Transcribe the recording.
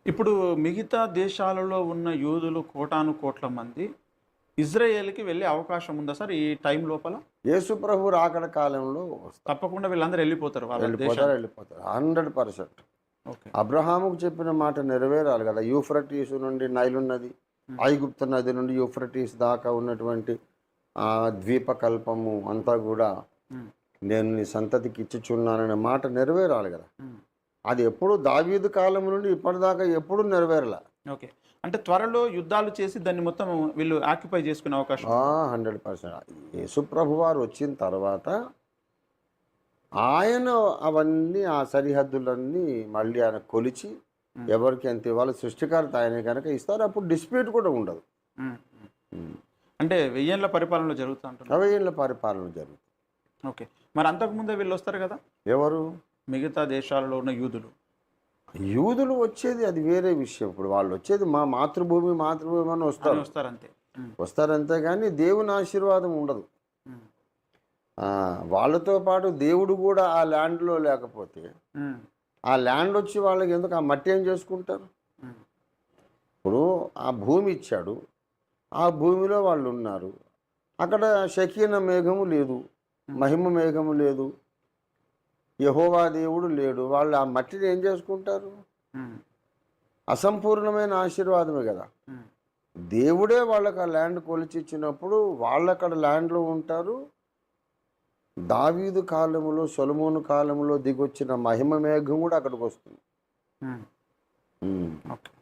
ఇప్పుడు మిగతా దేశాలలో ఉన్న యూదులు కోటాను కోట్ల మంది ఇజ్రాయేల్‌కి వెళ్ళే అవకాశం ఉందా సార్ ఈ టైం లోపల? యేసు ప్రభు రాకడ కాలంలో వస్తారు. తప్పకుండా వీళ్ళందరూ ఎళ్ళిపోతారు వాళ్ళ వెళ్ళిపోతారు, దేశానికి. వెళ్ళిపోతారు. 100%. ఓకే. అబ్రహాముకు చెప్పిన మాట నెరవేరాలి కదా! యూఫ్రటీసు నుండి నైలు నది, హ్మ్. ఐగుప్తు నది నుండి యూఫ్రటీస్ దాకా ఉన్నటువంటి ద్వీపకల్పము అంతా కూడా హ్మ్. నేను నీ సంతతికి ఇచ్చుచున్నాననే మాట నెరవేరాలి కదా! హ్మ్. అది ఎప్పుడు దావీదు కాలం నుండి ఇప్పటిదాకా ఎప్పుడు నెరవేరలే. ఓకే. అంటే త్వరలో యుద్ధాలు చేసి దాన్ని మొత్తం వీళ్ళు ఆక్యుపై చేసుకునే అవకాశం ఉందా? 100%. యేసుప్రభు వారు వచ్చిన తర్వాత ఆయన అవన్నీ ఆ సరిహద్దులన్నీ మళ్ళీ ఆయన కొలిచి హ్మ్. ఎవరికి ఎంత ఇవ్వాలో సృష్టికర్త ఆయనే కనుక ఇస్తారు. అప్పుడు డిస్ప్యూట్ కూడా ఉండదు. హ్మ్. హ్మ్. అంటే 1000 ఏళ్ల పరిపాలనలో జరుగుతా అంటున్నారు. 60 ఏళ్ళ పరిపాలన జరుగుతుంది. ఓకే. మరి అంతకుముందే వీళ్ళొస్తారు గదా! ఎవరు? మిగతా దేశాలలో ఉన్న యూదులు. యూదులు వచ్చేది అది వేరే విషయం. ఇప్పుడు వాళ్ళు వచ్చేది మా మాతృభూమి మాతృభూమి అని అని వస్తారు. వస్తారంతే. హ్మ్. వస్తారంతే కానీ దేవుని ఆశీర్వాదం ఉండదు. హ్మ్. వాళ్ళతో పాటు దేవుడు కూడా ఆ ల్యాండ్లో లేకపోతే హ్మ్. ఆ ల్యాండ్ వచ్చి వాళ్ళకి ఎందుకు ఆ మట్టి ఏం చేసుకుంటారు? హ్మ్. ఇప్పుడు ఆ భూమి ఇచ్చాడు. ఆ భూమిలో వాళ్ళు ఉన్నారు. అక్కడ షకీన మేఘము లేదు, మహిమ మేఘము లేదు, యెహోవా దేవుడు లేడు. వాళ్ళు ఆ మట్టిని ఏం చేసుకుంటారు? హ్మ్. అసంపూర్ణమైన ఆశీర్వాదమే కదా! హ్మ్. దేవుడే వాళ్ళకి ఆ ల్యాండ్ కొలిచిచ్చినప్పుడు వాళ్ళు అక్కడ ల్యాండ్లో ఉంటారు. దావీదు కాలములో, సొలొమోను కాలంలో దిగొచ్చిన మహిమ మేఘం కూడా అక్కడికి వస్తుంది. హ్మ్. ఉమ్. ఓకే.